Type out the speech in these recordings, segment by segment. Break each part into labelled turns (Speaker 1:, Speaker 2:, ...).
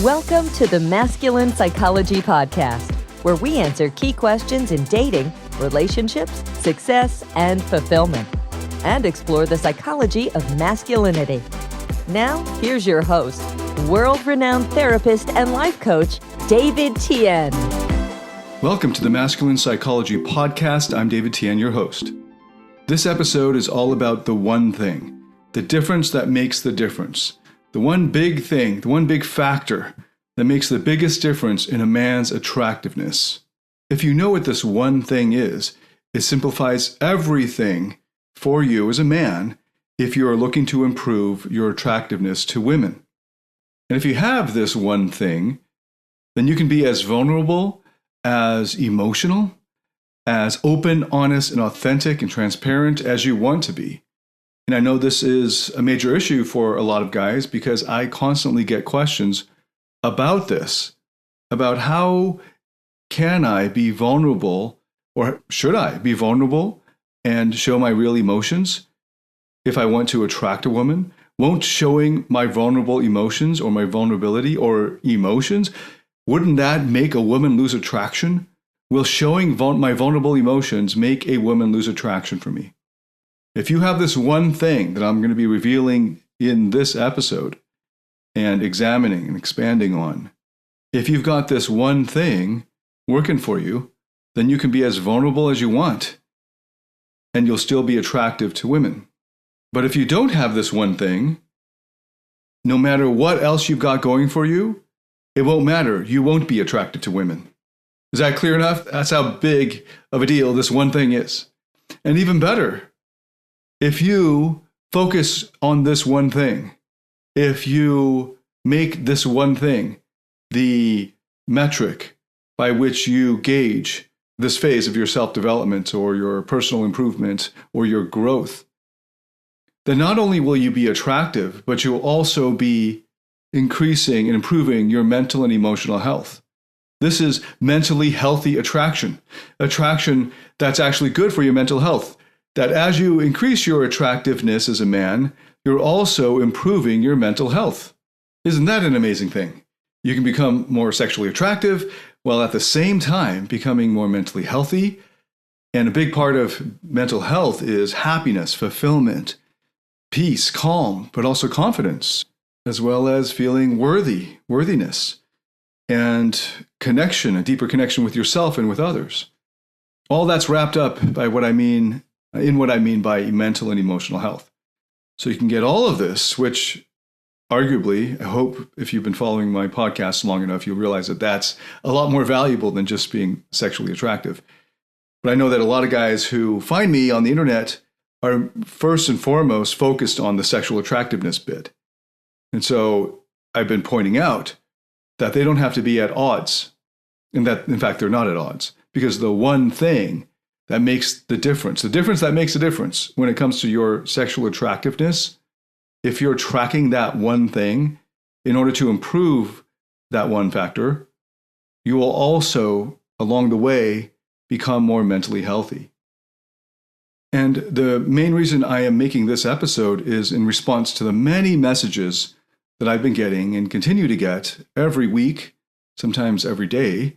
Speaker 1: Welcome to the Masculine Psychology Podcast, where we answer key questions in dating, relationships, success, and fulfillment, and explore the psychology of masculinity. Now, here's your host, world-renowned therapist and life coach, David Tian.
Speaker 2: Welcome to the Masculine Psychology Podcast. I'm David Tian, your host. This episode is all about the one thing, the difference that makes the difference. The one big thing, the one big factor that makes the biggest difference in a man's attractiveness. If you know what this one thing is, it simplifies everything for you as a man if you are looking to improve your attractiveness to women. And if you have this one thing, then you can be as vulnerable, as emotional, as open, honest, and authentic and transparent as you want to be. And I know this is a major issue for a lot of guys because I constantly get questions about this, about how can I be vulnerable, or should I be vulnerable and show my real emotions if I want to attract a woman? Won't showing my vulnerable emotions or my vulnerability or emotions, wouldn't that make a woman lose attraction? Will showing my vulnerable emotions make a woman lose attraction for me? If you have this one thing that I'm going to be revealing in this episode and examining and expanding on, if you've got this one thing working for you, then you can be as vulnerable as you want and you'll still be attractive to women. But if you don't have this one thing, no matter what else you've got going for you, it won't matter. You won't be attracted to women. Is that clear enough? That's how big of a deal this one thing is. And even better, if you focus on this one thing, if you make this one thing the metric by which you gauge this phase of your self-development or your personal improvement or your growth, then not only will you be attractive, but you'll also be increasing and improving your mental and emotional health. This is mentally healthy attraction that's actually good for your mental health. That as you increase your attractiveness as a man, you're also improving your mental health. Isn't that an amazing thing? You can become more sexually attractive while at the same time becoming more mentally healthy. And a big part of mental health is happiness, fulfillment, peace, calm, but also confidence, as well as feeling worthiness, and connection, a deeper connection with yourself and with others. All that's wrapped up by what I mean by mental and emotional health. So you can get all of this, which arguably, I hope if you've been following my podcast long enough, you'll realize that that's a lot more valuable than just being sexually attractive. But I know that a lot of guys who find me on the internet are first and foremost focused on the sexual attractiveness bit. And so I've been pointing out that they don't have to be at odds, and that, in fact, they're not at odds, because the one thing that makes the difference that makes a difference when it comes to your sexual attractiveness, if you're tracking that one thing in order to improve that one factor, you will also, along the way, become more mentally healthy. And the main reason I am making this episode is in response to the many messages that I've been getting and continue to get every week, sometimes every day,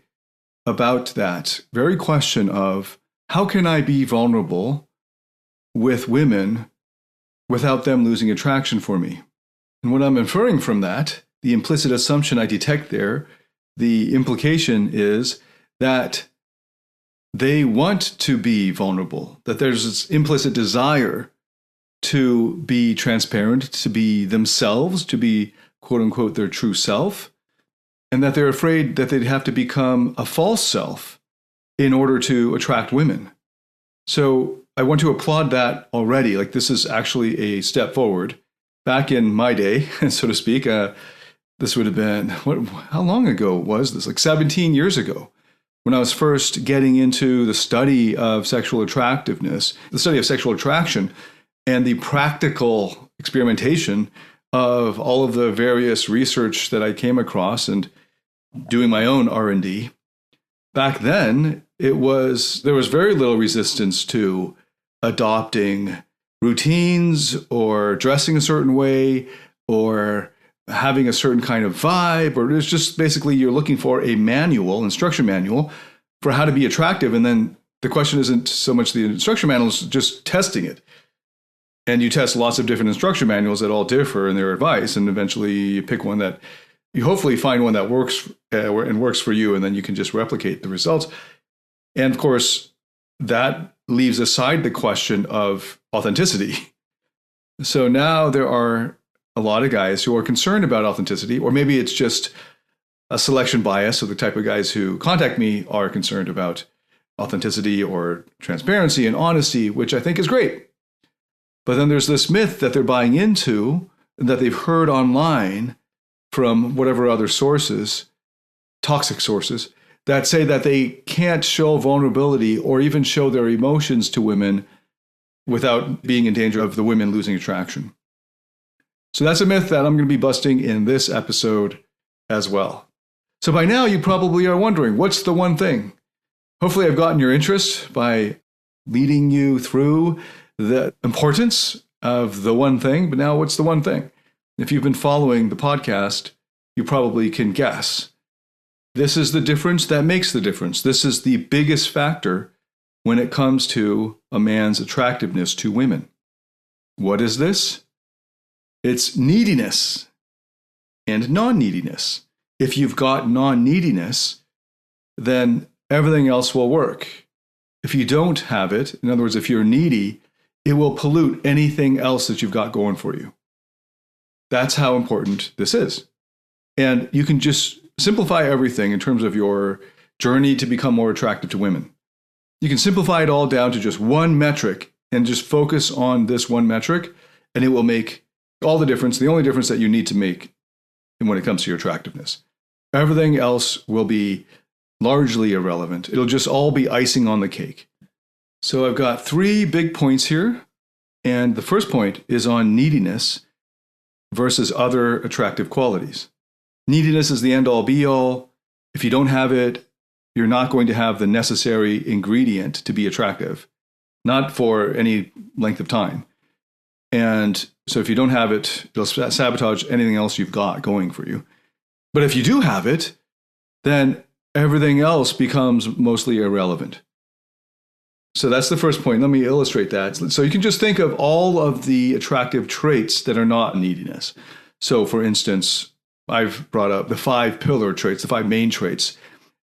Speaker 2: about that very question of how can I be vulnerable with women without them losing attraction for me? And what I'm inferring from that, the implicit assumption I detect there, the implication is that they want to be vulnerable, that there's this implicit desire to be transparent, to be themselves, to be, quote unquote, their true self, and that they're afraid that they'd have to become a false self in order to attract women. So I want to applaud that already. Like, this is actually a step forward. Back in my day, so to speak, this would have been, how long ago was this? Like 17 years ago, when I was first getting into the study of sexual attractiveness, the study of sexual attraction, and the practical experimentation of all of the various research that I came across and doing my own R&D. Back then, there was very little resistance to adopting routines or dressing a certain way or having a certain kind of vibe, or it's just basically you're looking for a manual, instruction manual for how to be attractive. And then the question isn't so much the instruction manual, it's just testing it. And you test lots of different instruction manuals that all differ in their advice. And eventually you pick one that you hopefully find one that works and works for you. And then you can just replicate the results. And of course, that leaves aside the question of authenticity. So now there are a lot of guys who are concerned about authenticity, or maybe it's just a selection bias. So the type of guys who contact me are concerned about authenticity or transparency and honesty, which I think is great. But then there's this myth that they're buying into that they've heard online from whatever other sources, toxic sources, that say that they can't show vulnerability or even show their emotions to women without being in danger of the women losing attraction. So that's a myth that I'm going to be busting in this episode as well. So by now, you probably are wondering, what's the one thing? Hopefully, I've gotten your interest by leading you through the importance of the one thing. But now, what's the one thing? If you've been following the podcast, you probably can guess. This is the difference that makes the difference. This is the biggest factor when it comes to a man's attractiveness to women. What is this? It's neediness and non-neediness. If you've got non-neediness, then everything else will work. If you don't have it, in other words, if you're needy, it will pollute anything else that you've got going for you. That's how important this is. And you can just simplify everything in terms of your journey to become more attractive to women. You can simplify it all down to just one metric and just focus on this one metric, and it will make all the difference, the only difference that you need to make when it comes to your attractiveness. Everything else will be largely irrelevant. It'll just all be icing on the cake. So I've got 3 big points here. And the first point is on neediness versus other attractive qualities. Neediness is the end-all be-all. If you don't have it, you're not going to have the necessary ingredient to be attractive, not for any length of time. And so if you don't have it, it'll sabotage anything else you've got going for you. But if you do have it, then everything else becomes mostly irrelevant. So that's the first point. Let me illustrate that. So you can just think of all of the attractive traits that are not neediness. So for instance, I've brought up the 5 pillar traits, the 5 main traits.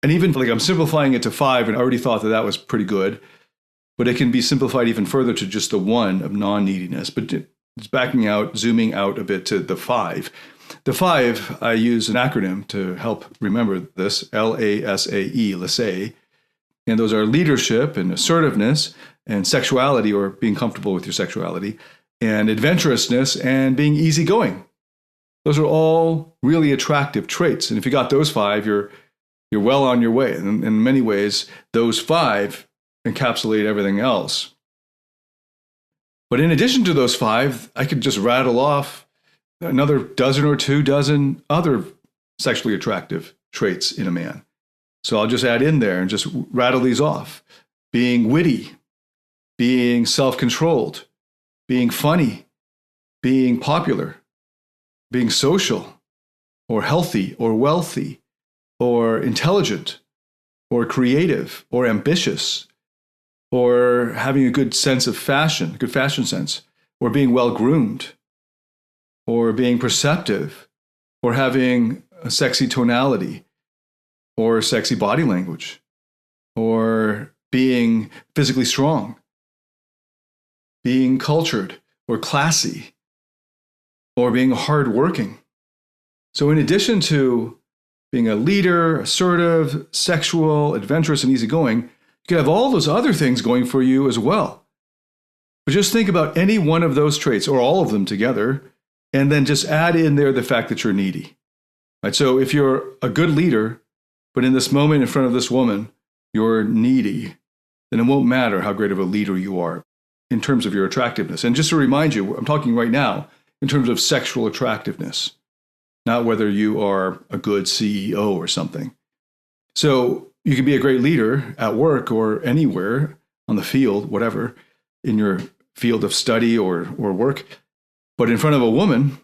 Speaker 2: And even like I'm simplifying it to 5, and I already thought that that was pretty good. But it can be simplified even further to just the 1 of non-neediness. But it's backing out, zooming out a bit to the 5. The 5, I use an acronym to help remember this, LASAE, LASAE. And those are leadership and assertiveness and sexuality, or being comfortable with your sexuality, and adventurousness and being easygoing. Those are all really attractive traits. And if you got those 5, you're well on your way. And in many ways, those 5 encapsulate everything else. But in addition to those 5, I could just rattle off another dozen or 2 dozen other sexually attractive traits in a man. So I'll just add in there and just rattle these off. Being witty, being self-controlled, being funny, being popular, being social, or healthy, or wealthy, or intelligent, or creative, or ambitious, or having a good sense of fashion, a good fashion sense, or being well-groomed, or being perceptive, or having a sexy tonality, or sexy body language, or being physically strong, being cultured or classy, or being hardworking. So in addition to being a leader, assertive, sexual, adventurous, and easygoing, you could have all those other things going for you as well. But just think about any one of those traits, or all of them together, and then just add in there the fact that you're needy. Right? So if you're a good leader, but in this moment in front of this woman, you're needy, then it won't matter how great of a leader you are in terms of your attractiveness. And just to remind you, I'm talking right now in terms of sexual attractiveness, not whether you are a good CEO or something. So you can be a great leader at work or anywhere on the field, whatever, in your field of study or work. But in front of a woman,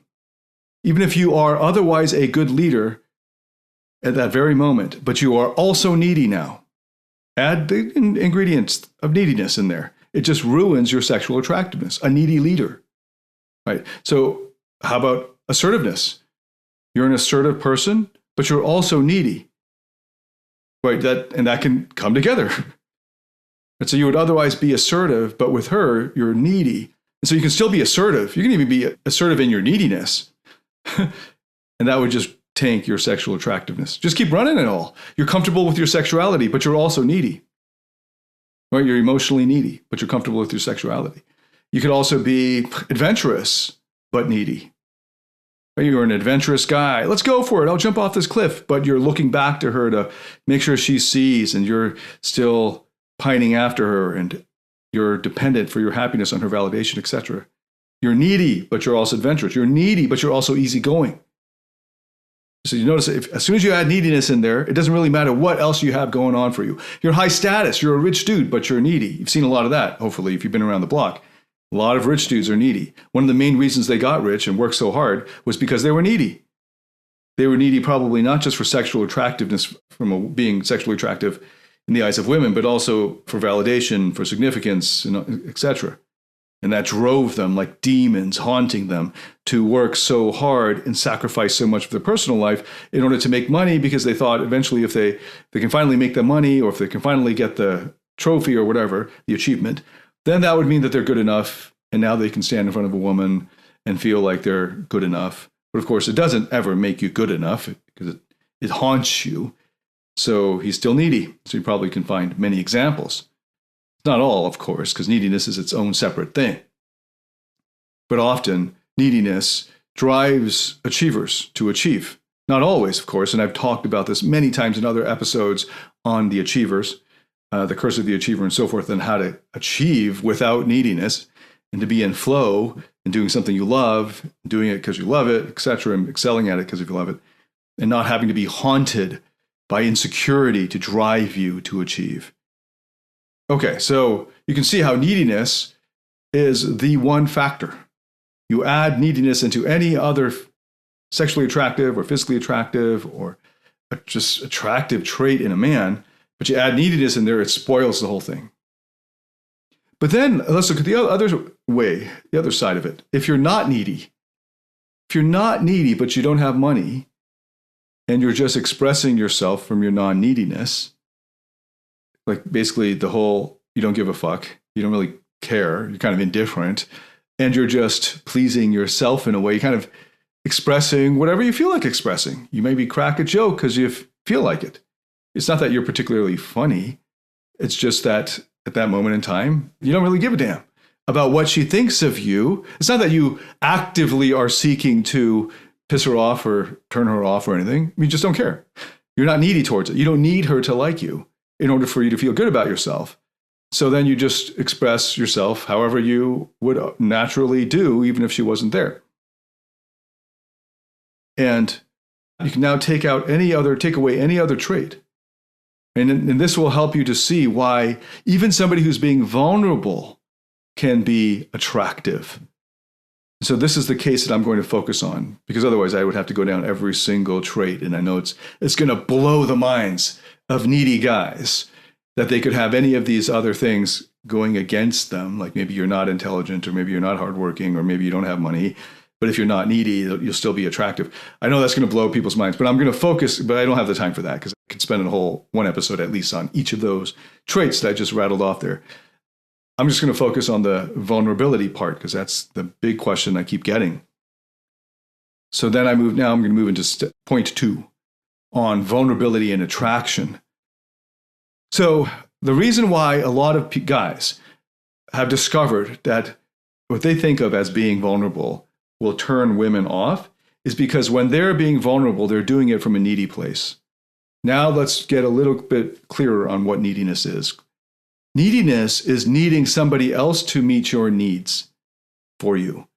Speaker 2: Even if you are otherwise a good leader at that very moment, but you are also needy now, add the ingredients of neediness in there. It just ruins your sexual attractiveness, a needy leader, right? So how about assertiveness? You're an assertive person, but you're also needy, right? That can come together. And so you would otherwise be assertive, but with her, you're needy. And so you can still be assertive. You can even be assertive in your neediness. And that would just tank your sexual attractiveness. Just keep running it all. You're comfortable with your sexuality, but you're also needy. Right? You're emotionally needy, but you're comfortable with your sexuality. You could also be adventurous, but needy. Right? You're an adventurous guy. Let's go for it. I'll jump off this cliff. But you're looking back to her to make sure she sees, and you're still pining after her, and you're dependent for your happiness on her validation, etc. You're needy, but you're also adventurous. You're needy, but you're also easygoing. So you notice as soon as you add neediness in there, it doesn't really matter what else you have going on for you. You're high status. You're a rich dude, but you're needy. You've seen a lot of that, hopefully, if you've been around the block. A lot of rich dudes are needy. One of the main reasons they got rich and worked so hard was because they were needy. They were needy probably not just for sexual attractiveness, from being sexually attractive in the eyes of women, but also for validation, for significance, etc. And that drove them like demons haunting them to work so hard and sacrifice so much of their personal life in order to make money, because they thought eventually if they can finally make the money, or if they can finally get the trophy or whatever, the achievement, then that would mean that they're good enough. And now they can stand in front of a woman and feel like they're good enough. But of course, it doesn't ever make you good enough, because it haunts you. So he's still needy. So you probably can find many examples. Not all, of course, because neediness is its own separate thing. But often, neediness drives achievers to achieve. Not always, of course, and I've talked about this many times in other episodes on the achievers, the curse of the achiever and so forth, and how to achieve without neediness, and to be in flow and doing something you love, doing it because you love it, etc., and excelling at it because you love it, and not having to be haunted by insecurity to drive you to achieve. Okay, so you can see how neediness is the one factor. You add neediness into any other sexually attractive or physically attractive or just attractive trait in a man, but you add neediness in there, it spoils the whole thing. But then let's look at the other way, the other side of it. If you're not needy, but you don't have money, and you're just expressing yourself from your non-neediness, like basically the whole, you don't give a fuck, you don't really care, you're kind of indifferent, and you're just pleasing yourself in a way, kind of expressing whatever you feel like expressing. You maybe crack a joke because you feel like it. It's not that you're particularly funny. It's just that at that moment in time, you don't really give a damn about what she thinks of you. It's not that you actively are seeking to piss her off or turn her off or anything. You just don't care. You're not needy towards it. You don't need her to like you in order for you to feel good about yourself. So then you just express yourself however you would naturally do, even if she wasn't there. And you can now take away any other trait. And this will help you to see why even somebody who's being vulnerable can be attractive. So this is the case that I'm going to focus on, because otherwise I would have to go down every single trait. And I know it's going to blow the minds of needy guys that they could have any of these other things going against them. Like maybe you're not intelligent, or maybe you're not hardworking, or maybe you don't have money. But if you're not needy, you'll still be attractive. I know that's going to blow people's minds, but I'm going to focus, but I don't have the time for that, because I could spend a whole one episode at least on each of those traits that I just rattled off there. I'm just going to focus on the vulnerability part, because that's the big question I keep getting. So then I'm going to move into point 2 on vulnerability and attraction. So the reason why a lot of guys have discovered that what they think of as being vulnerable will turn women off is because when they're being vulnerable, they're doing it from a needy place. Now let's get a little bit clearer on what neediness is. Neediness is needing somebody else to meet your needs for you.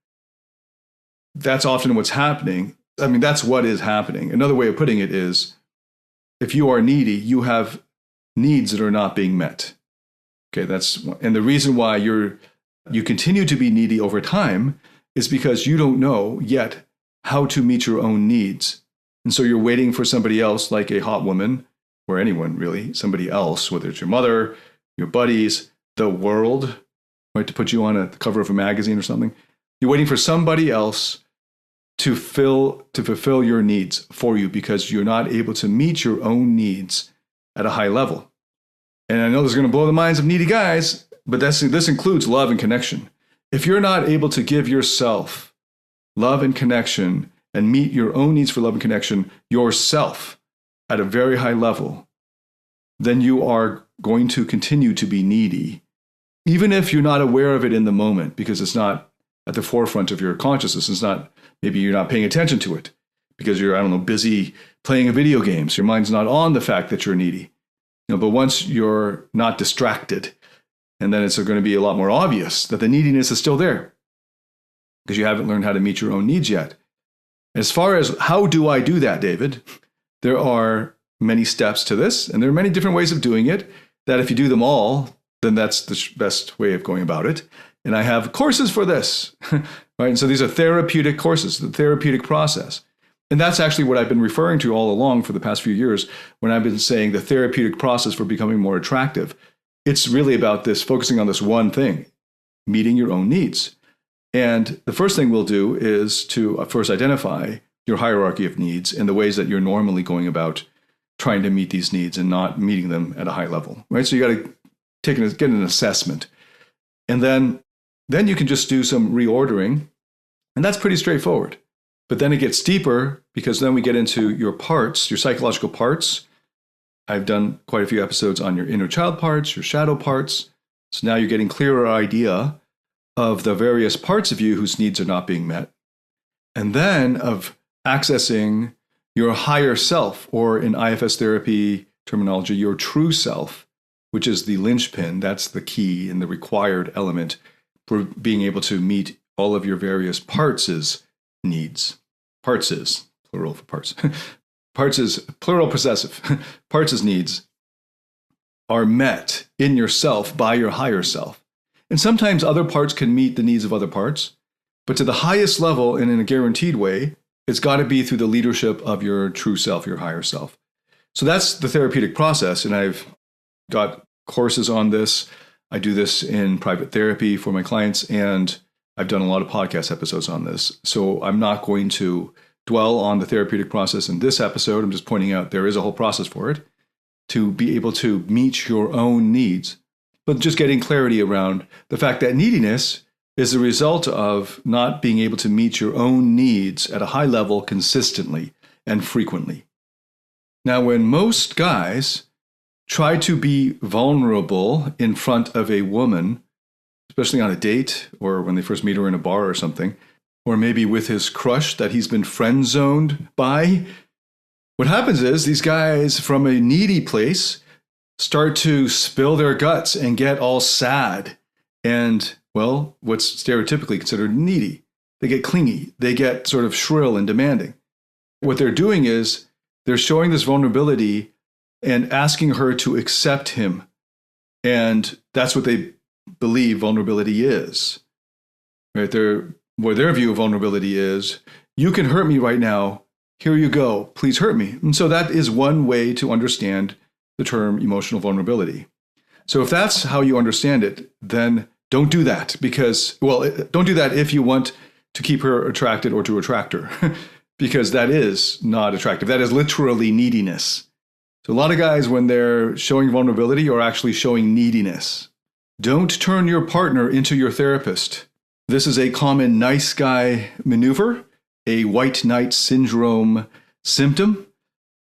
Speaker 2: That's often what's happening. I mean, that's what is happening. Another way of putting it is, if you are needy, you have needs that are not being met. Okay, and the reason why you continue to be needy over time is because you don't know yet how to meet your own needs. And so you're waiting for somebody else, like a hot woman, or anyone really, somebody else, whether it's your mother, your buddies, the world, right, to put you on the cover of a magazine or something. You're waiting for somebody else to fulfill your needs for you because you're not able to meet your own needs at a high level. And I know this is going to blow the minds of needy guys, but this includes love and connection. If you're not able to give yourself love and connection and meet your own needs for love and connection yourself at a very high level, then you are going to continue to be needy, even if you're not aware of it in the moment, because it's not at the forefront of your consciousness. It's not, maybe you're not paying attention to it because you're, busy playing a video game. So your mind's not on the fact that you're needy. But once you're not distracted, and then it's going to be a lot more obvious that the neediness is still there because you haven't learned how to meet your own needs yet. As far as how do I do that, David, there are many steps to this, and there are many different ways of doing it that if you do them all, then that's the best way of going about it. And I have courses for this, right? And so these are therapeutic courses, the therapeutic process. And that's actually what I've been referring to all along for the past few years when I've been saying the therapeutic process for becoming more attractive. It's really about this, focusing on this one thing, meeting your own needs. And the first thing we'll do is to first identify your hierarchy of needs and the ways that you're normally going about trying to meet these needs and not meeting them at a high level, right? So you got to get an assessment. And then you can just do some reordering. And that's pretty straightforward. But then it gets deeper because then we get into your parts, your psychological parts. I've done quite a few episodes on your inner child parts, your shadow parts. So now you're getting clearer idea of the various parts of you whose needs are not being met. And then of accessing your higher self, or in IFS therapy terminology, your true self, which is the linchpin. That's the key and the required element for being able to meet all of your various parts' needs. Parts is plural for parts. Parts is plural possessive. Parts' needs are met in yourself by your higher self. And sometimes other parts can meet the needs of other parts, but to the highest level and in a guaranteed way, it's got to be through the leadership of your true self, your higher self. So that's the therapeutic process, and I've got courses on this. I do this in private therapy for my clients, and I've done a lot of podcast episodes on this. So I'm not going to dwell on the therapeutic process in this episode. I'm just pointing out there is a whole process for it to be able to meet your own needs, but just getting clarity around the fact that neediness is a result of not being able to meet your own needs at a high level consistently and frequently. Now, when most guys try to be vulnerable in front of a woman, especially on a date or when they first meet her in a bar or something, or maybe with his crush that he's been friend-zoned by, what happens is these guys from a needy place start to spill their guts and get all sad and, well, what's stereotypically considered needy. They get clingy. They get sort of shrill and demanding. What they're doing is they're showing this vulnerability and asking her to accept him. And that's what they believe vulnerability is. Right? Where their view of vulnerability is, you can hurt me right now. Here you go. Please hurt me. And so that is one way to understand the term emotional vulnerability. So if that's how you understand it, then don't do that because, well, don't do that if you want to keep her attracted or to attract her, because that is not attractive. That is literally neediness. So a lot of guys, when they're showing vulnerability, are actually showing neediness. Don't turn your partner into your therapist. This is a common nice guy maneuver, a white knight syndrome symptom,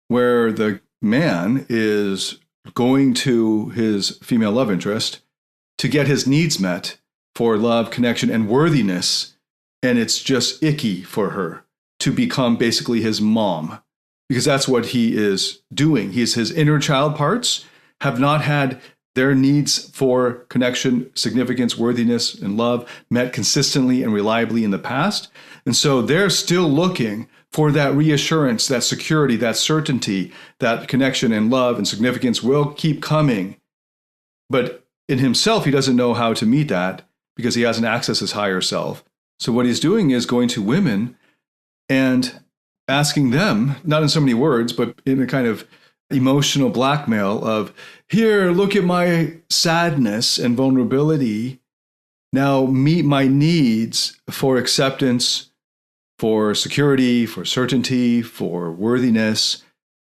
Speaker 2: where the man is going to his female love interest to get his needs met for love, connection, and worthiness, and it's just icky for her to become basically his mom, because that's what he is doing. His inner child parts have not had their needs for connection, significance, worthiness, and love met consistently and reliably in the past. And so they're still looking for that reassurance, that security, that certainty, that connection and love and significance will keep coming. But in himself, he doesn't know how to meet that because he hasn't accessed his higher self. So what he's doing is going to women and asking them, not in so many words, but in a kind of emotional blackmail of, here, look at my sadness and vulnerability. Now meet my needs for acceptance, for security, for certainty, for worthiness.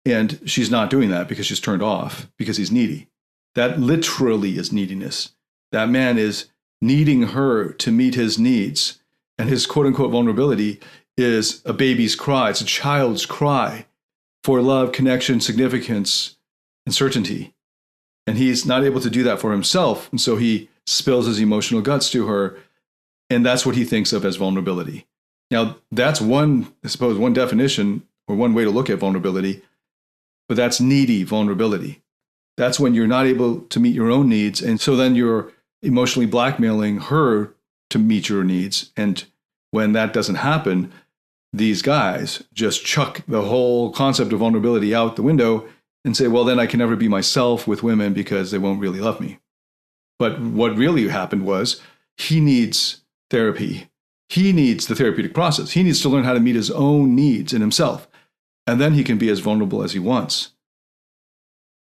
Speaker 2: And she's not doing that because she's turned off, because he's needy. That literally is neediness. That man is needing her to meet his needs. And his quote unquote vulnerability is a baby's cry. It's a child's cry for love, connection, significance, and certainty. And he's not able to do that for himself. And so he spills his emotional guts to her. And that's what he thinks of as vulnerability. Now, that's one definition or one way to look at vulnerability, but that's needy vulnerability. That's when you're not able to meet your own needs. And so then you're emotionally blackmailing her to meet your needs. And when that doesn't happen, these guys just chuck the whole concept of vulnerability out the window and say, well, then I can never be myself with women because they won't really love me. But what really happened was he needs therapy. He needs the therapeutic process. He needs to learn how to meet his own needs in himself. And then he can be as vulnerable as he wants.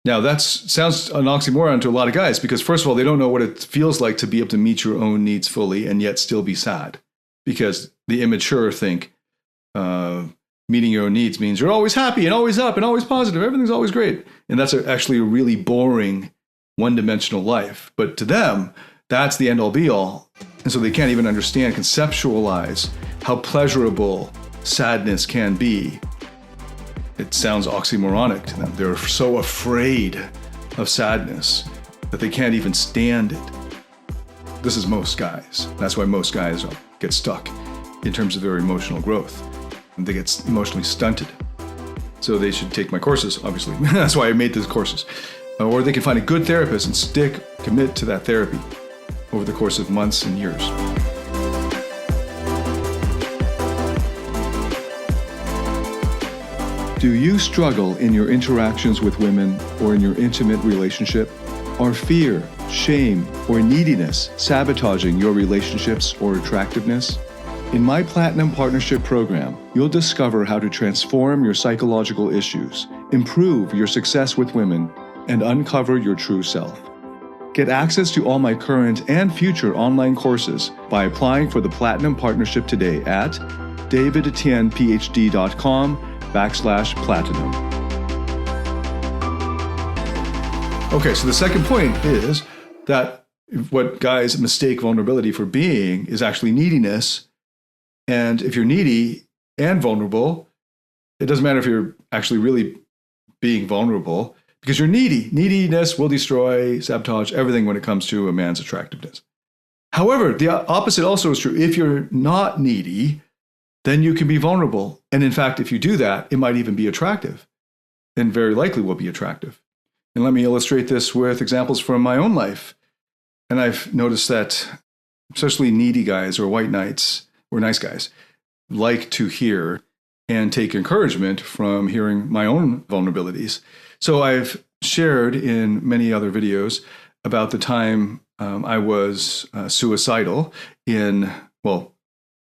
Speaker 2: Now, that sounds an oxymoron to a lot of guys because, first of all, they don't know what it feels like to be able to meet your own needs fully and yet still be sad. Because the immature think meeting your own needs means you're always happy and always up and always positive. Everything's always great. And that's actually a really boring, one-dimensional life. But to them, that's the end-all be-all. And so they can't even understand, conceptualize how pleasurable sadness can be. It sounds oxymoronic to them. They're so afraid of sadness that they can't even stand it. This is most guys. That's why most guys get stuck in terms of their emotional growth. They get emotionally stunted. So they should take my courses, obviously. That's why I made these courses. Or they can find a good therapist and commit to that therapy over the course of months and years. Do you struggle in your interactions with women or in your intimate relationship? Are fear, shame, or neediness sabotaging your relationships or attractiveness? In my Platinum Partnership Program, you'll discover how to transform your psychological issues, improve your success with women, and uncover your true self. Get access to all my current and future online courses by applying for the Platinum Partnership today at davidtianphd.com/platinum. Okay, so the second point is that what guys mistake vulnerability for being is actually neediness. And if you're needy and vulnerable, it doesn't matter if you're actually really being vulnerable because you're needy. Neediness will destroy, sabotage everything when it comes to a man's attractiveness. However, the opposite also is true. If you're not needy, then you can be vulnerable. And in fact, if you do that, it might even be attractive and very likely will be attractive. And let me illustrate this with examples from my own life. And I've noticed that especially needy guys or white knights or nice guys like to hear and take encouragement from hearing my own vulnerabilities. So I've shared in many other videos about the time I was suicidal in, well,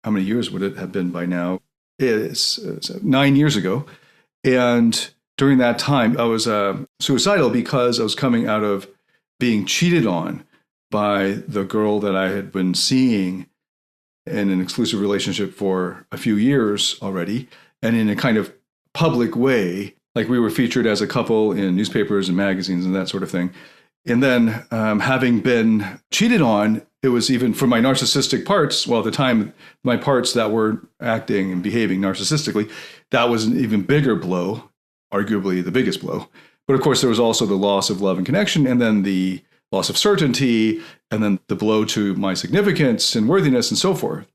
Speaker 2: how many years would it have been by now? It's 9 years ago. And during that time, I was suicidal because I was coming out of being cheated on by the girl that I had been seeing in an exclusive relationship for a few years already, and in a kind of public way, like we were featured as a couple in newspapers and magazines and that sort of thing. And then having been cheated on, it was even for my narcissistic parts, well, at the time, my parts that were acting and behaving narcissistically, that was an even bigger blow, arguably the biggest blow. But of course, there was also the loss of love and connection, and then the loss of certainty, and then the blow to my significance and worthiness and so forth.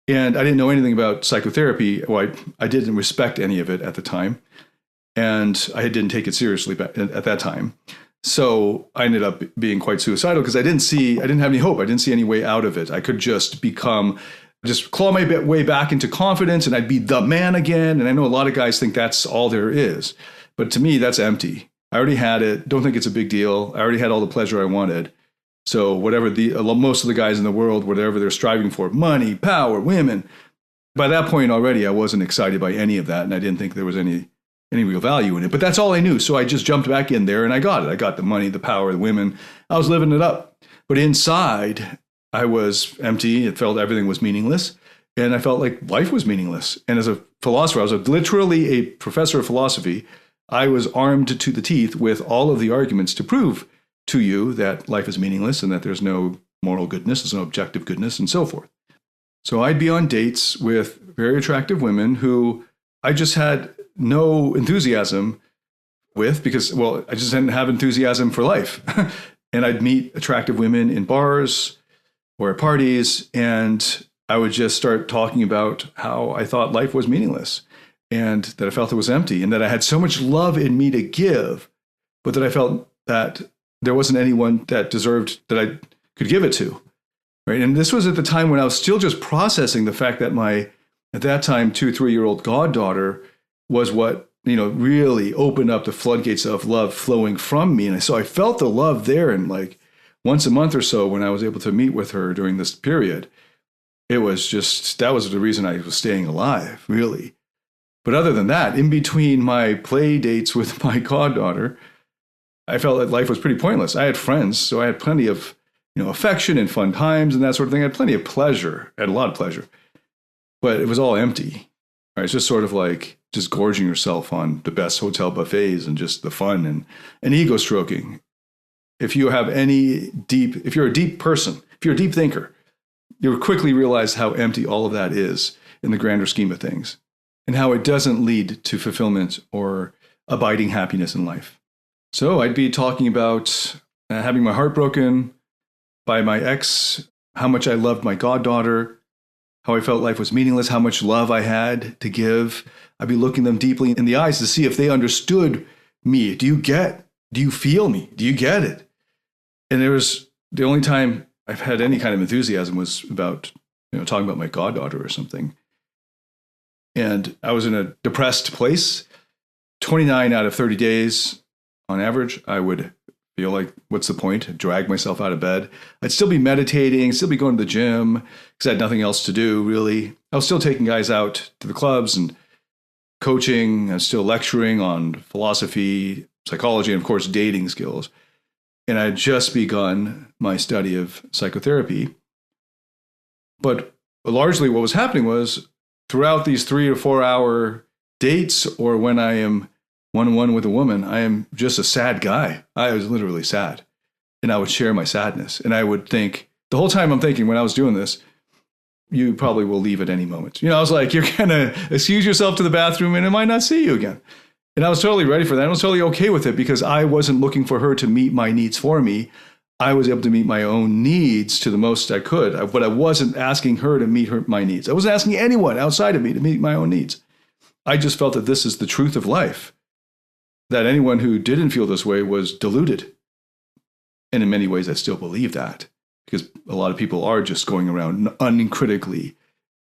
Speaker 2: And I didn't know anything about psychotherapy. Well, I didn't respect any of it at the time. And I didn't take it seriously at that time. So I ended up being quite suicidal because I didn't have any hope. I didn't see any way out of it. I could just claw my way back into confidence and I'd be the man again. And I know a lot of guys think that's all there is. But to me, that's empty. I already had it. Don't think it's a big deal. I already had all the pleasure I wanted. So whatever most of the guys in the world, whatever they're striving for, money, power, women, By that point already, I wasn't excited by any of that, and I didn't think there was any real value in it. But that's all I knew. So I just jumped back in there and I got it. I got the money, the power, the women. I was living it up. But inside, I was empty. It felt everything was meaningless. And I felt like life was meaningless. And as a philosopher, I was literally a professor of philosophy. I was armed to the teeth with all of the arguments to prove to you that life is meaningless and that there's no moral goodness, there's no objective goodness, and so forth. So I'd be on dates with very attractive women who I just had no enthusiasm with because, well, I just didn't have enthusiasm for life. And I'd meet attractive women in bars or at parties, and I would just start talking about how I thought life was meaningless and that I felt it was empty and that I had so much love in me to give, but that I felt that there wasn't anyone that deserved that I could give it to. Right. And this was at the time when I was still just processing the fact that my, at that time, 2-3-year-old goddaughter was what, really opened up the floodgates of love flowing from me. And so I felt the love there. And like once a month or so, when I was able to meet with her during this period, it was just, that was the reason I was staying alive, really. But other than that, in between my play dates with my goddaughter, I felt that life was pretty pointless. I had friends, so I had plenty of, affection and fun times and that sort of thing. I had plenty of pleasure. I had a lot of pleasure. But it was all empty. Right? It's just sort of like just gorging yourself on the best hotel buffets and just the fun and ego stroking. If you have if you're a deep person, if you're a deep thinker, you'll quickly realize how empty all of that is in the grander scheme of things and how it doesn't lead to fulfillment or abiding happiness in life. So I'd be talking about having my heart broken by my ex, how much I loved my goddaughter, how I felt life was meaningless, how much love I had to give. I'd be looking them deeply in the eyes to see if they understood me. Do you feel me? Do you get it? And there was the only time I've had any kind of enthusiasm was about, talking about my goddaughter or something. And I was in a depressed place. 29 out of 30 days on average, I would feel like, what's the point? I'd drag myself out of bed. I'd still be meditating, still be going to the gym because I had nothing else to do, really. I was still taking guys out to the clubs and coaching. I was still lecturing on philosophy, psychology, and of course, dating skills. And I had just begun my study of psychotherapy. But largely what was happening was throughout these 3 or 4 hour dates, or when I am one-on-one with a woman, I am just a sad guy. I was literally sad. And I would share my sadness. And I would think, the whole time I'm thinking when I was doing this, you probably will leave at any moment. I was like, you're going to excuse yourself to the bathroom and I might not see you again. And I was totally ready for that. I was totally okay with it because I wasn't looking for her to meet my needs for me. I was able to meet my own needs to the most I could, but I wasn't asking her to meet my needs. I wasn't asking anyone outside of me to meet my own needs. I just felt that this is the truth of life, that anyone who didn't feel this way was deluded. And in many ways, I still believe that because a lot of people are just going around uncritically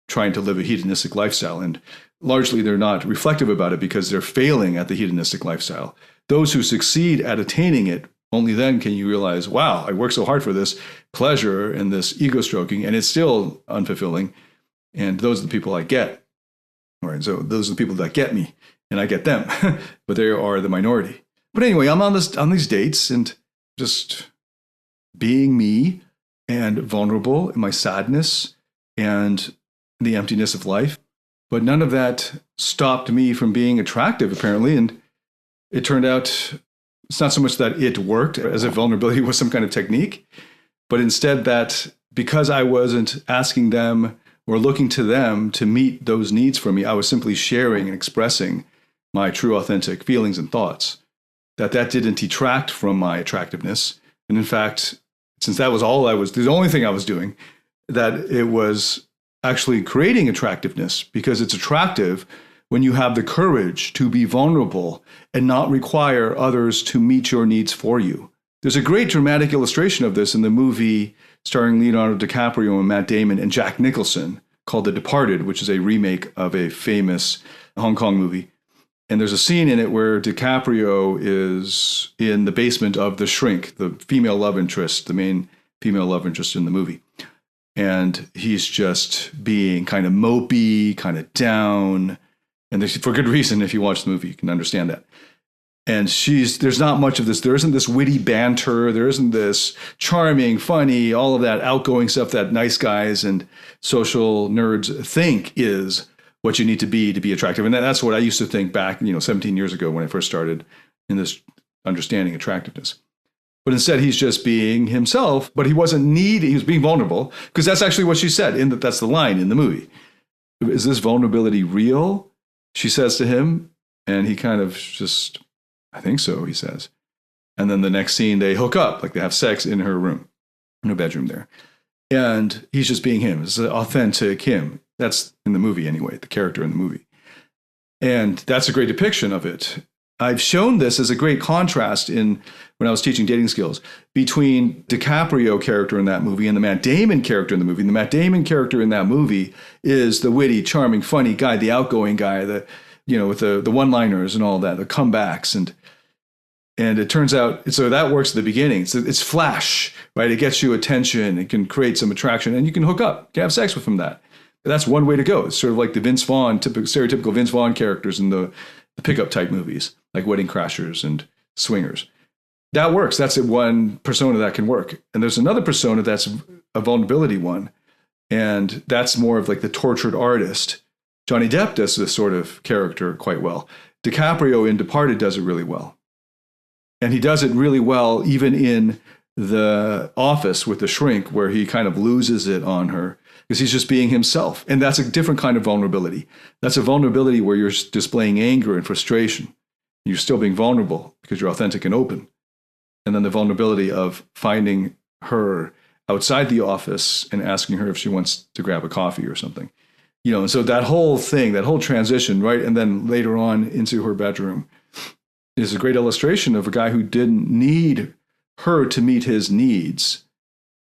Speaker 2: trying to live a hedonistic lifestyle. And largely, they're not reflective about it because they're failing at the hedonistic lifestyle. Those who succeed at attaining it, only then can you realize, wow, I worked so hard for this pleasure and this ego stroking, and it's still unfulfilling. And those are the people I get. All right, so those are the people that get me, and I get them, but they are the minority. But anyway, I'm on these dates and just being me and vulnerable in my sadness and the emptiness of life. But none of that stopped me from being attractive, apparently. And it turned out it's not so much that it worked as if vulnerability was some kind of technique, but instead that because I wasn't asking them or looking to them to meet those needs for me, I was simply sharing and expressing my true authentic feelings and thoughts, that didn't detract from my attractiveness. And in fact, since that was the only thing I was doing, that it was actually creating attractiveness, because it's attractive when you have the courage to be vulnerable and not require others to meet your needs for you. There's a great dramatic illustration of this in the movie starring Leonardo DiCaprio and Matt Damon and Jack Nicholson called The Departed, which is a remake of a famous Hong Kong movie. And there's a scene in it where DiCaprio is in the basement of the shrink, the female love interest, the main female love interest in the movie. and he's just being kind of mopey, kind of down. And for good reason, if you watch the movie, you can understand that. And there's not much of this. There isn't this witty banter. There isn't this charming, funny, all of that outgoing stuff that nice guys and social nerds think is what you need to be attractive. And that's what I used to think back, 17 years ago when I first started in this understanding attractiveness. But instead, he's just being himself, but he wasn't needy. He was being vulnerable, because that's actually what she said. That's the line in the movie. Is this vulnerability real? She says to him, and he kind of just, I think so, he says. And then the next scene, they hook up, like they have sex in her room, in her bedroom there. And he's just being him. It's an authentic him. That's in the movie anyway, the character in the movie. And that's a great depiction of it. I've shown this as a great contrast when I was teaching dating skills between DiCaprio character in that movie and the Matt Damon character in the movie. And the Matt Damon character in that movie is the witty, charming, funny guy, the outgoing guy, with the one-liners and all that, the comebacks. And it turns out, so that works at the beginning. It's flash, right? It gets you attention. It can create some attraction, and you can hook up. You can have sex with him. That's one way to go. It's sort of like the Vince Vaughn, stereotypical Vince Vaughn characters in the pickup type movies, like Wedding Crashers and Swingers. That works. That's one persona that can work. And there's another persona that's a vulnerability one. And that's more of like the tortured artist. Johnny Depp does this sort of character quite well. DiCaprio in Departed does it really well. And he does it really well even in The Office with the shrink, where he kind of loses it on her because he's just being himself. And that's a different kind of vulnerability. That's a vulnerability where you're displaying anger and frustration. You're still being vulnerable because you're authentic and open. And then the vulnerability of finding her outside the office and asking her if she wants to grab a coffee or something. And so that whole thing, that whole transition, right? And then later on into her bedroom is a great illustration of a guy who didn't need her to meet his needs,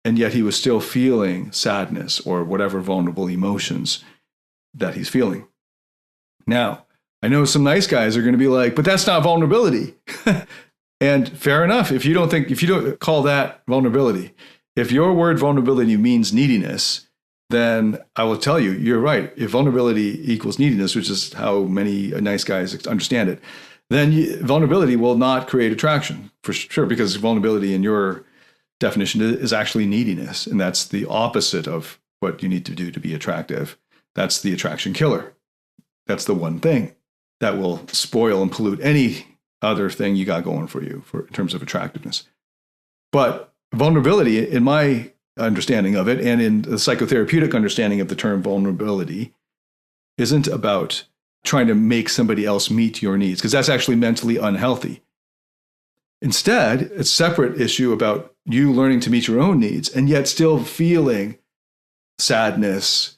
Speaker 2: and yet he was still feeling sadness or whatever vulnerable emotions that he's feeling. Now, I know some nice guys are going to be like, but that's not vulnerability. And fair enough. If you don't call that vulnerability, if your word vulnerability means neediness, then I will tell you, you're right. If vulnerability equals neediness, which is how many nice guys understand it, then vulnerability will not create attraction, for sure, because vulnerability in your definition is actually neediness. And that's the opposite of what you need to do to be attractive. That's the attraction killer. That's the one thing that will spoil and pollute any other thing you got going for you in terms of attractiveness. But vulnerability, in my understanding of it, and in the psychotherapeutic understanding of the term vulnerability, isn't about trying to make somebody else meet your needs, because that's actually mentally unhealthy. Instead, it's a separate issue about you learning to meet your own needs and yet still feeling sadness,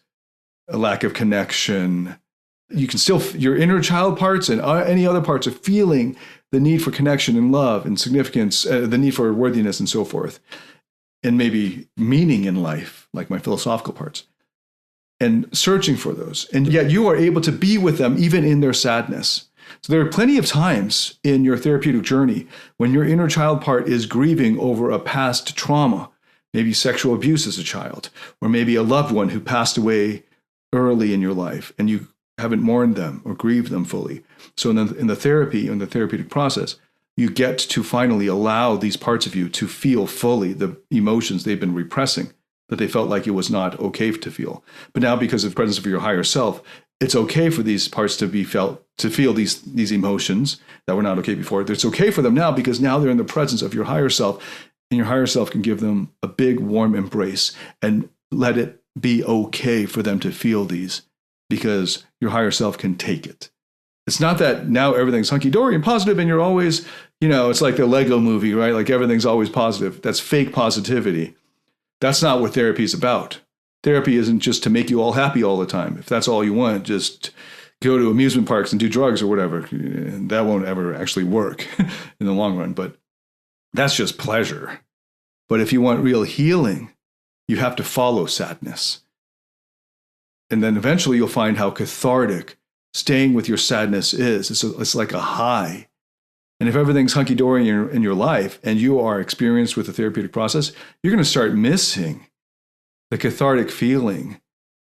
Speaker 2: a lack of connection. You can still, your inner child parts and any other parts are feeling the need for connection and love and significance, the need for worthiness and so forth, and maybe meaning in life, like my philosophical parts, and searching for those. And yet you are able to be with them even in their sadness. So there are plenty of times in your therapeutic journey when your inner child part is grieving over a past trauma, maybe sexual abuse as a child, or maybe a loved one who passed away early in your life and you haven't mourned them or grieved them fully. So in the therapeutic process, you get to finally allow these parts of you to feel fully the emotions they've been repressing, that they felt like it was not okay to feel. But now, because of the presence of your higher self, it's okay for these parts to feel these emotions that were not okay before. It's okay for them now because now they're in the presence of your higher self, and your higher self can give them a big warm embrace and let it be okay for them to feel these, because your higher self can take it. It's not that now everything's hunky-dory and positive and you're always, it's like the Lego movie, right? Like everything's always positive. That's fake positivity. That's not what therapy is about. Therapy isn't just to make you all happy all the time. If that's all you want, just go to amusement parks and do drugs or whatever. That won't ever actually work in the long run, but that's just pleasure. But if you want real healing, you have to follow sadness. And then eventually you'll find how cathartic staying with your sadness is. It's like a high. And if everything's hunky-dory in your life and you are experienced with the therapeutic process, you're going to start missing the cathartic feeling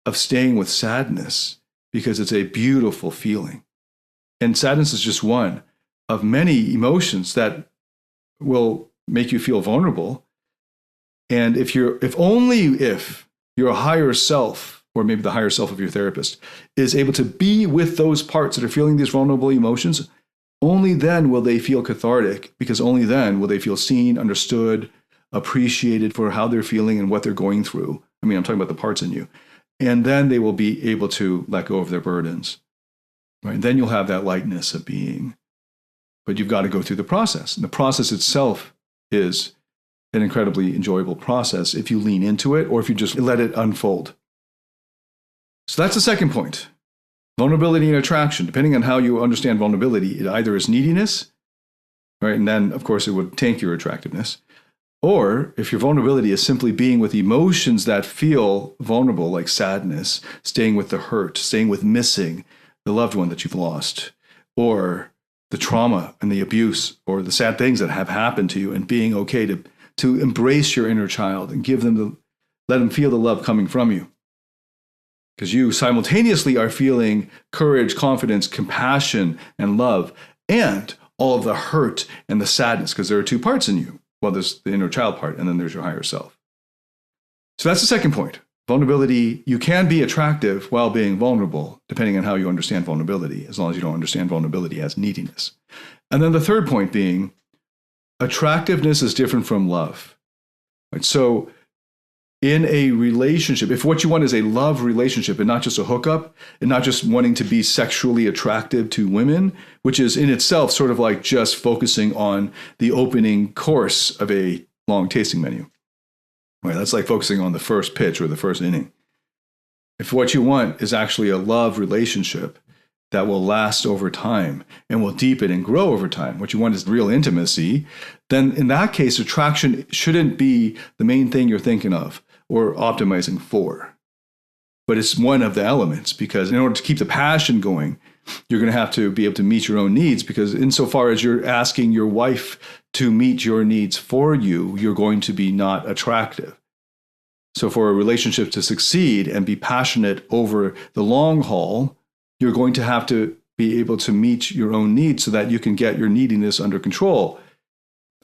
Speaker 2: of staying with sadness because it's a beautiful feeling. And sadness is just one of many emotions that will make you feel vulnerable. And if your higher self, or maybe the higher self of your therapist, is able to be with those parts that are feeling these vulnerable emotions, only then will they feel cathartic, because only then will they feel seen, understood, appreciated for how they're feeling and what they're going through. I mean, I'm talking about the parts in you. And then they will be able to let go of their burdens. Right? And then you'll have that lightness of being. But you've got to go through the process. And the process itself is an incredibly enjoyable process if you lean into it or if you just let it unfold. So that's the second point. Vulnerability and attraction. Depending on how you understand vulnerability, it either is neediness, right? And then, of course, it would tank your attractiveness. Or if your vulnerability is simply being with emotions that feel vulnerable, like sadness, staying with the hurt, staying with missing the loved one that you've lost, or the trauma and the abuse, or the sad things that have happened to you, and being okay to embrace your inner child and let them feel the love coming from you. Because you simultaneously are feeling courage, confidence, compassion, and love, and all of the hurt and the sadness, because there are two parts in you. Well, there's the inner child part, and then there's your higher self. So that's the second point. Vulnerability, you can be attractive while being vulnerable, depending on how you understand vulnerability, as long as you don't understand vulnerability as neediness. And then the third point being, attractiveness is different from love. Right? So in a relationship, if what you want is a love relationship and not just a hookup, and not just wanting to be sexually attractive to women, which is in itself sort of like just focusing on the opening course of a long tasting menu. Right? That's like focusing on the first pitch or the first inning. If what you want is actually a love relationship that will last over time and will deepen and grow over time, what you want is real intimacy, then in that case, attraction shouldn't be the main thing you're thinking of or optimizing for. But it's one of the elements, because in order to keep the passion going, you're going to have to be able to meet your own needs, because insofar as you're asking your wife to meet your needs for you, you're going to be not attractive. So for a relationship to succeed and be passionate over the long haul, you're going to have to be able to meet your own needs so that you can get your neediness under control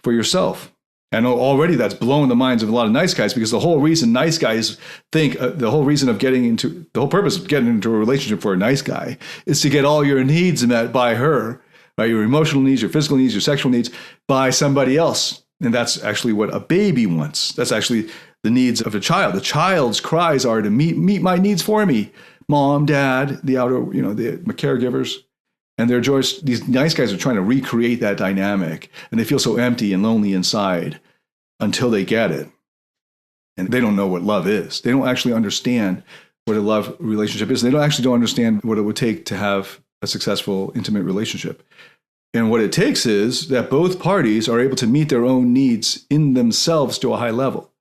Speaker 2: for yourself. And already that's blowing the minds of a lot of nice guys, because the whole reason nice guys think, the whole purpose of getting into a relationship for a nice guy is to get all your needs met by her, right? Your emotional needs, your physical needs, your sexual needs by somebody else. And that's actually what a baby wants. That's actually the needs of a child. The child's cries are to meet my needs for me. Mom, dad, the caregivers. And these nice guys are trying to recreate that dynamic, and they feel so empty and lonely inside until they get it. And they don't know what love is. They don't actually understand what a love relationship is. They don't understand what it would take to have a successful, intimate relationship. And what it takes is that both parties are able to meet their own needs in themselves to a high level.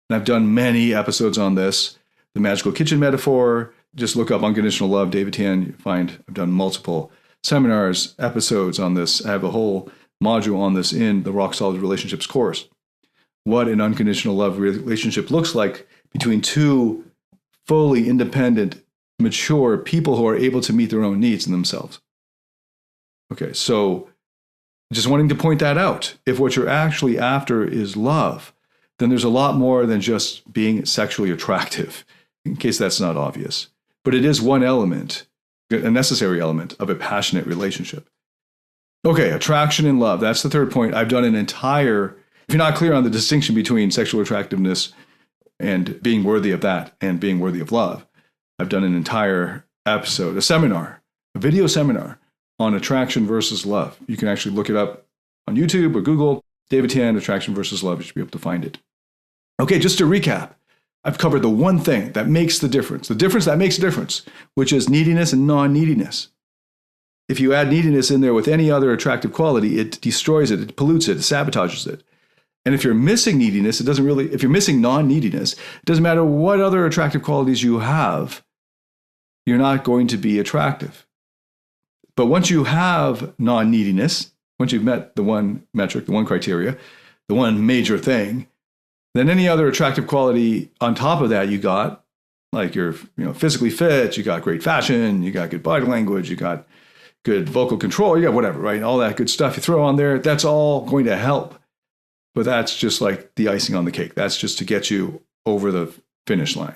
Speaker 2: And I've done many episodes on this. The magical kitchen metaphor, just look up unconditional love, David Tian, you find I've done multiple seminars, episodes on this. I have a whole module on this in the Rock Solid Relationships course. What an unconditional love relationship looks like between two fully independent, mature people who are able to meet their own needs in themselves. Okay, so just wanting to point that out. If what you're actually after is love, then there's a lot more than just being sexually attractive, in case that's not obvious. But it is one element, a necessary element of a passionate relationship. Okay, attraction and love. That's the third point. I've done if you're not clear on the distinction between sexual attractiveness and being worthy of that and being worthy of love, I've done an entire episode, a video seminar on attraction versus love. You can actually look it up on YouTube or Google, David Tian, attraction versus love. You should be able to find it. Okay, just to recap, I've covered the one thing that makes the difference that makes a difference, which is neediness and non-neediness. If you add neediness in there with any other attractive quality, it destroys it, it pollutes it, it sabotages it. And if you're missing neediness, if you're missing non-neediness, it doesn't matter what other attractive qualities you have, you're not going to be attractive. But once you have non-neediness, once you've met the one metric, the one criteria, the one major thing, Then any other attractive quality on top of that you got, like you're physically fit, you got great fashion, you got good body language, you got good vocal control, you got whatever, right? All that good stuff you throw on there, that's all going to help. But that's just like the icing on the cake. That's just to get you over the finish line,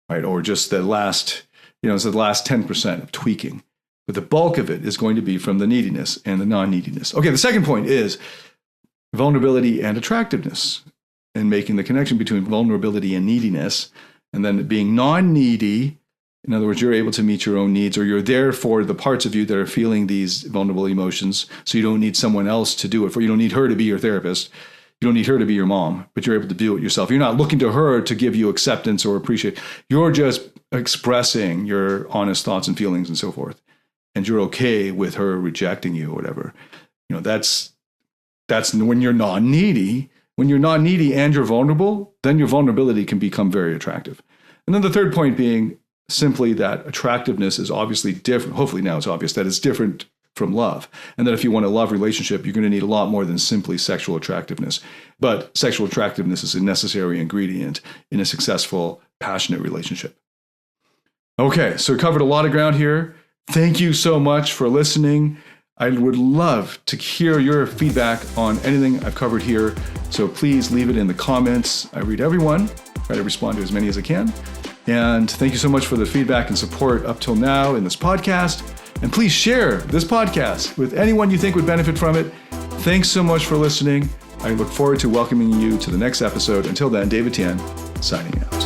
Speaker 2: right? Or just the last, it's the last 10% of tweaking. But the bulk of it is going to be from the neediness and the non-neediness. Okay, the second point is vulnerability and attractiveness, and making the connection between vulnerability and neediness, and then being non-needy. In other words, you're able to meet your own needs, or you're there for the parts of you that are feeling these vulnerable emotions, so you don't need someone else to do it for you. You don't need her to be your therapist. You don't need her to be your mom, but you're able to do it yourself. You're not looking to her to give you acceptance or appreciate. You're just expressing your honest thoughts and feelings and so forth. And you're okay with her rejecting you or whatever. That's when you're not needy. When you're not needy and you're vulnerable, then your vulnerability can become very attractive. And then the third point being simply that attractiveness is obviously different. Hopefully now it's obvious that it's different from love. And that if you want a love relationship, you're going to need a lot more than simply sexual attractiveness. But sexual attractiveness is a necessary ingredient in a successful, passionate relationship. Okay, so we covered a lot of ground here. Thank you so much for listening. I would love to hear your feedback on anything I've covered here. So please leave it in the comments. I read everyone, try to respond to as many as I can. And thank you so much for the feedback and support up till now in this podcast. And please share this podcast with anyone you think would benefit from it. Thanks so much for listening. I look forward to welcoming you to the next episode. Until then, David Tian, signing out.